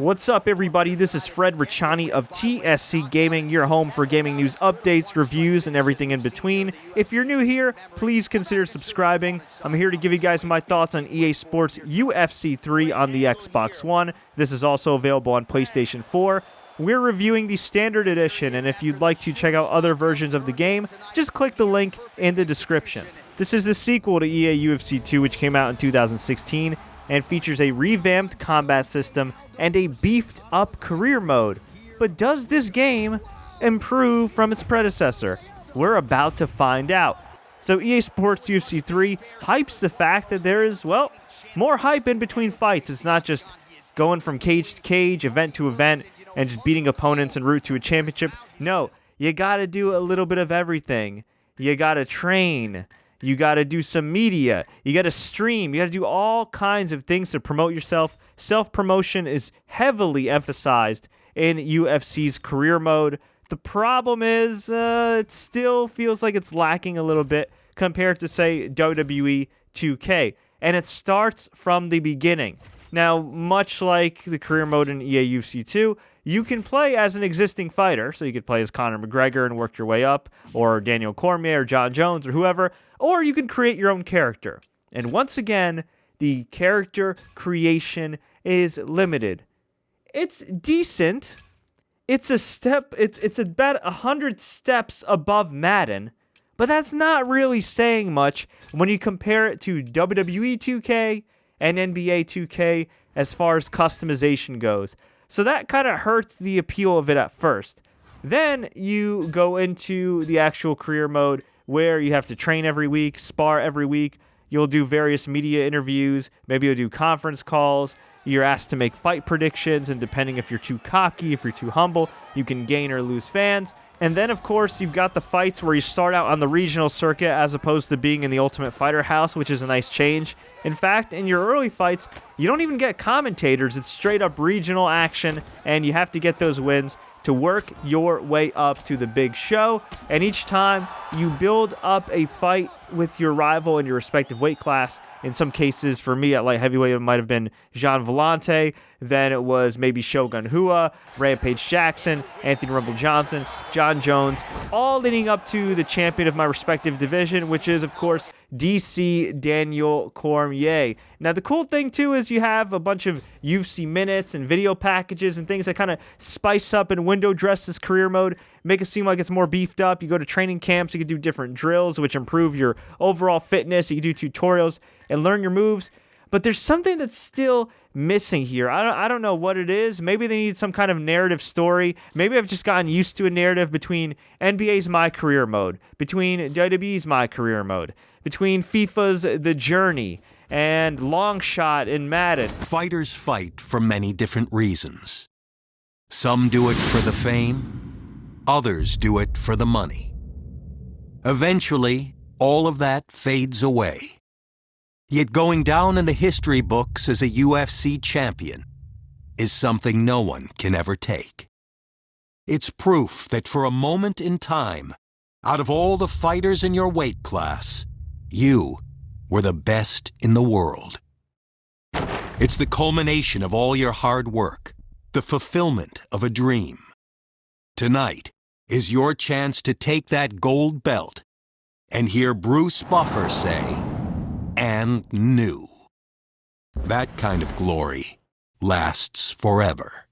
What's up, everybody? This is Fred Richani of TSC Gaming, your home for gaming news updates, reviews, and everything in between. If you're new here, please consider subscribing. I'm here to give you guys my thoughts on EA Sports UFC 3 on the Xbox One. This is also available on PlayStation 4. We're reviewing the Standard Edition, and if you'd like to check out other versions of the game, just click the link in the description. This is the sequel to EA UFC 2, which came out in 2016, and features a revamped combat system and a beefed-up career mode. But does this game improve from its predecessor? We're about to find out. So EA Sports UFC 3 hypes the fact that there is, well, more hype in between fights. It's not just going from cage to cage, event to event, and just beating opponents en route to a championship. No, you gotta do a little bit of everything. You gotta train. You got to do some media. You got to stream. You got to do all kinds of things to promote yourself. Self-promotion is heavily emphasized in UFC's career mode. The problem is it still feels like it's lacking a little bit compared to, say, WWE 2K. And it starts from the beginning. Now, much like the career mode in EA UFC 2, you can play as an existing fighter. So you could play as Conor McGregor and work your way up, or Daniel Cormier, or Jon Jones, or whoever. Or you can create your own character. And once again, the character creation is limited. It's decent. It's a step. It's about 100 steps above Madden. But that's not really saying much when you compare it to WWE 2K and NBA 2K as far as customization goes. So that kind of hurts the appeal of it at first. Then you go into the actual career mode where you have to train every week, spar every week. You'll do various media interviews. Maybe you'll do conference calls. You're asked to make fight predictions, and depending if you're too cocky, if you're too humble, you can gain or lose fans. And then, of course, you've got the fights where you start out on the regional circuit as opposed to being in the Ultimate Fighter house, which is a nice change. In fact, in your early fights, you don't even get commentators. It's straight up regional action, and you have to get those wins to work your way up to the big show. And each time, you build up a fight with your rival in your respective weight class. In some cases, for me, at light heavyweight, it might have been Gian Villante. Then it was maybe Shogun Rua, Rampage Jackson, Anthony Rumble Johnson, Jon Jones, all leading up to the champion of my respective division, which is, of course, DC Daniel Cormier. Now, the cool thing, too, is you have a bunch of UFC minutes and video packages and things that kind of spice up and window dress this career mode, make it seem like it's more beefed up. You go to training camps, you can do different drills, which improve your overall fitness. You can do tutorials and learn your moves. But there's something that's still missing here. I don't know what it is. Maybe they need some kind of narrative story. Maybe I've just gotten used to a narrative between NBA's My Career Mode, between WWE's My Career Mode, between FIFA's The Journey, and Long Shot in Madden. Fighters fight for many different reasons. Some do it for the fame. Others do it for the money. Eventually, all of that fades away. Yet going down in the history books as a UFC champion is something no one can ever take. It's proof that for a moment in time, out of all the fighters in your weight class, you were the best in the world. It's the culmination of all your hard work, the fulfillment of a dream. Tonight is your chance to take that gold belt and hear Bruce Buffer say, "And new." That kind of glory lasts forever.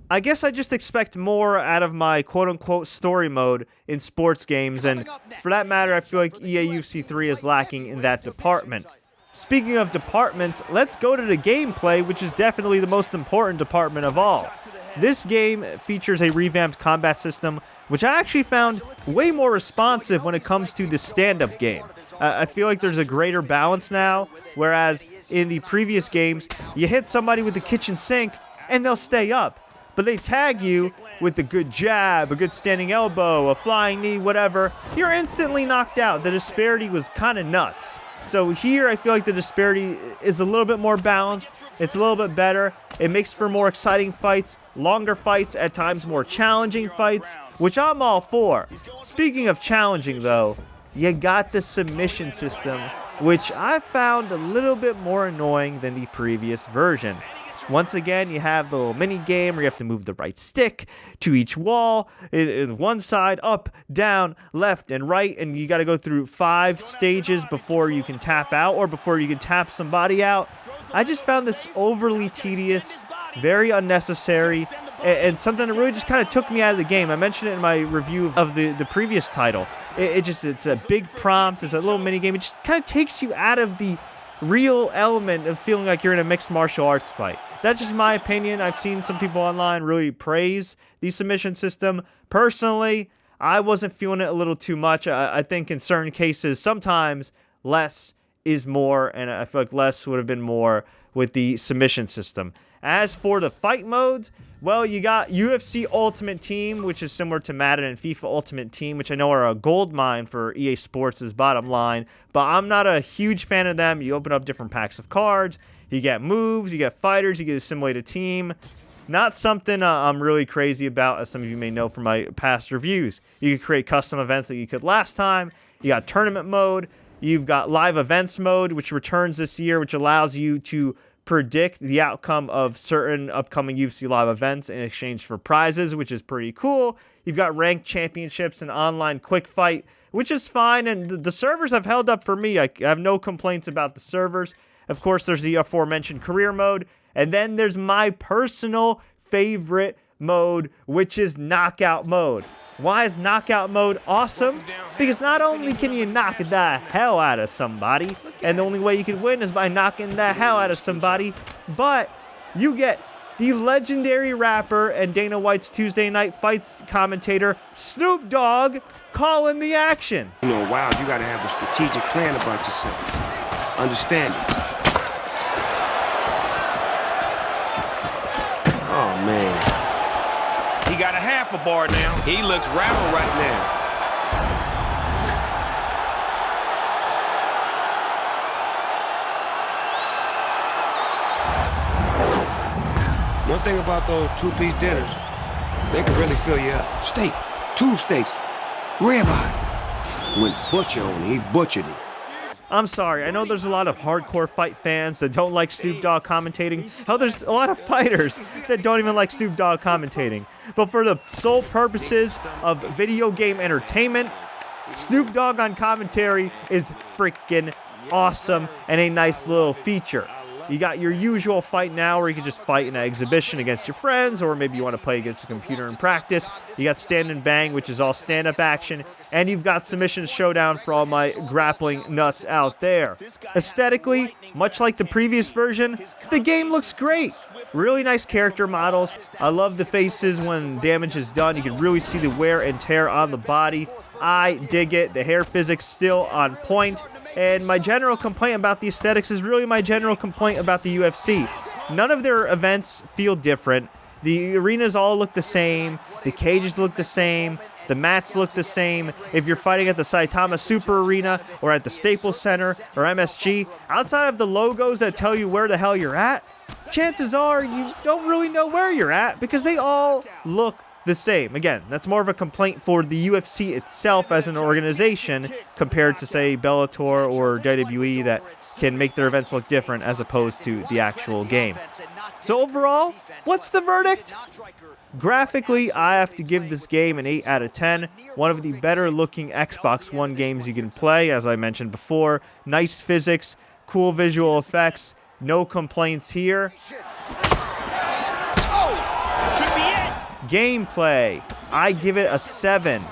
I guess I just expect more out of my quote-unquote story mode in sports games, and for that matter, I feel like EA UFC 3 is lacking in that department. Speaking of departments, let's go to the gameplay, which is definitely the most important department of all. This game features a revamped combat system, which I actually found way more responsive when it comes to the stand-up game. I feel like there's a greater balance now, whereas in the previous games, you hit somebody with the kitchen sink and they'll stay up. But they tag you with a good jab, a good standing elbow, a flying knee, whatever, you're instantly knocked out. The disparity was kind of nuts. So here, I feel like the disparity is a little bit more balanced. It's a little bit better. It makes for more exciting fights, longer fights, at times more challenging fights, which I'm all for. Speaking of challenging, though, you got the submission system, which I found a little bit more annoying than the previous version. Once again, you have the little mini game where you have to move the right stick to each wall, one side, up, down, left, and right, and you got to go through 5 stages before you can tap out or before you can tap somebody out. I just found this overly tedious, very unnecessary, and something that really just kind of took me out of the game. I mentioned it in my review of the previous title. It's a big prompt, it's a little mini game. It just kind of takes you out of the real element of feeling like you're in a mixed martial arts fight. That's just my opinion. I've seen some people online really praise the submission system. Personally, I wasn't feeling it a little too much. I think in certain cases, sometimes less is more, and I feel like less would have been more with the submission system. As for the fight modes, well, you got UFC Ultimate Team, which is similar to Madden and FIFA Ultimate Team, which I know are a gold mine for EA Sports' bottom line, but I'm not a huge fan of them. You open up different packs of cards, you get moves, you get fighters, you get a simulated team. Not something I'm really crazy about, as some of you may know from my past reviews. You could create custom events that you could last time. You got tournament mode. You've got live events mode, which returns this year, which allows you to predict the outcome of certain upcoming UFC live events in exchange for prizes, which is pretty cool. You've got ranked championships and online quick fight, which is fine, and the servers have held up for me. I have no complaints about the servers. Of course, there's the aforementioned career mode, and then there's my personal favorite mode, which is knockout mode. Why is knockout mode awesome? Because not only can you knock the hell out of somebody, and the only way you can win is by knocking the hell out of somebody, but you get the legendary rapper and Dana White's Tuesday Night Fights commentator, Snoop Dogg, calling the action. You know, wild, you gotta have a strategic plan about yourself. Understand it. Oh, man. He got a half a bar now. He looks rattled right now. One thing about those two-piece dinners, they can really fill you up. Steak, 2 steaks, ribeye. Went butcher on it, he butchered it. I'm sorry, I know there's a lot of hardcore fight fans that don't like Snoop Dogg commentating. Hell, there's a lot of fighters that don't even like Snoop Dogg commentating. But for the sole purposes of video game entertainment, Snoop Dogg on commentary is freaking awesome and a nice little feature. You got your usual fight now where you can just fight in an exhibition against your friends, or maybe you want to play against a computer in practice. You got Stand and Bang, which is all stand-up action, and you've got Submission Showdown for all my grappling nuts out there. Aesthetically, much like the previous version, the game looks great. Really nice character models. I love the faces when damage is done. You can really see the wear and tear on the body. I dig it. The hair physics still on point. And my general complaint about the aesthetics is really my general complaint about the UFC. None of their events feel different. The arenas all look the same. The cages look the same. The mats look the same. If you're fighting at the Saitama Super Arena or at the Staples Center or MSG, outside of the logos that tell you where the hell you're at, chances are you don't really know where you're at because they all look the same. Again, that's more of a complaint for the UFC itself as an organization compared to, say, Bellator or WWE that can make their events look different as opposed to the actual game. So overall, what's the verdict? Graphically, I have to give this game an 8 out of 10. One of the better looking Xbox One games you can play, as I mentioned before. Nice physics, cool visual effects, no complaints here. Gameplay, I give it a 7.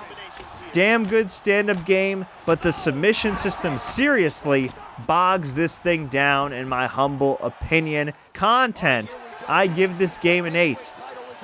Damn good stand-up game, but the submission system seriously bogs this thing down in my humble opinion. Content, I give this game an 8.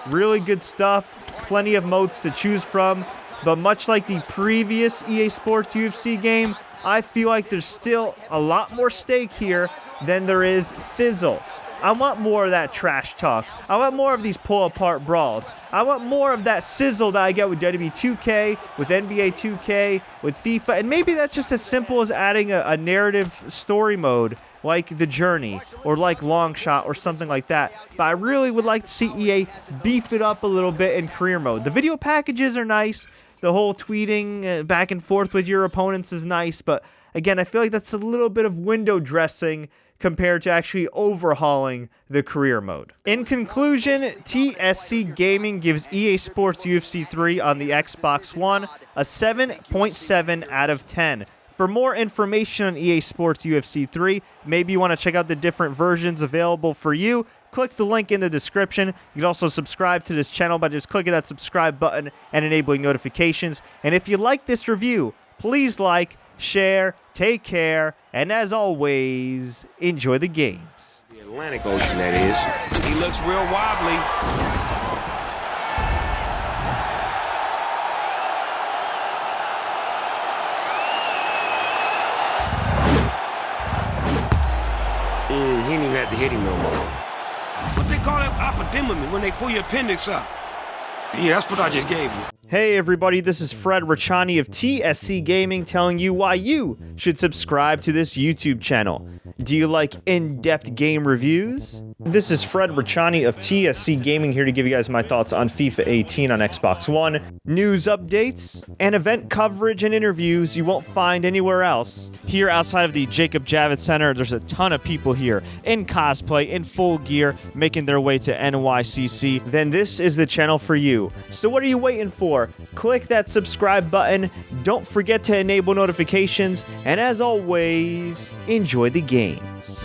Really good stuff, plenty of modes to choose from, but much like the previous EA Sports UFC game, I feel like there's still a lot more stake here than there is sizzle. I want more of that trash talk. I want more of these pull-apart brawls. I want more of that sizzle that I get with WWE 2K, with NBA 2K, with FIFA, and maybe that's just as simple as adding a narrative story mode like The Journey or like Long Shot or something like that. But I really would like to see EA beef it up a little bit in career mode. The video packages are nice. The whole tweeting back and forth with your opponents is nice, but again, I feel like that's a little bit of window dressing compared to actually overhauling the career mode. In conclusion, TSC Gaming gives EA Sports UFC 3 on the Xbox One a 7.7 out of 10. For more information on EA Sports UFC 3, maybe you want to check out the different versions available for you, click the link in the description. You can also subscribe to this channel by just clicking that subscribe button and enabling notifications. And if you like this review, please like, share, take care, and as always, enjoy the games. The Atlantic Ocean, that is. He looks real wobbly. He didn't even have to hit him no more. What they call that epidemic when they pull your appendix up? Yeah, that's what I just gave you. Hey everybody, this is Fred Richani of TSC Gaming telling you why you should subscribe to this YouTube channel. Do you like in-depth game reviews? This is Fred Richani of TSC Gaming here to give you guys my thoughts on FIFA 18 on Xbox One, news updates, and event coverage and interviews you won't find anywhere else. Here outside of the Jacob Javits Center, there's a ton of people here in cosplay, in full gear, making their way to NYCC. Then this is the channel for you. So what are you waiting for? Click that subscribe button, don't forget to enable notifications, and as always, enjoy the games.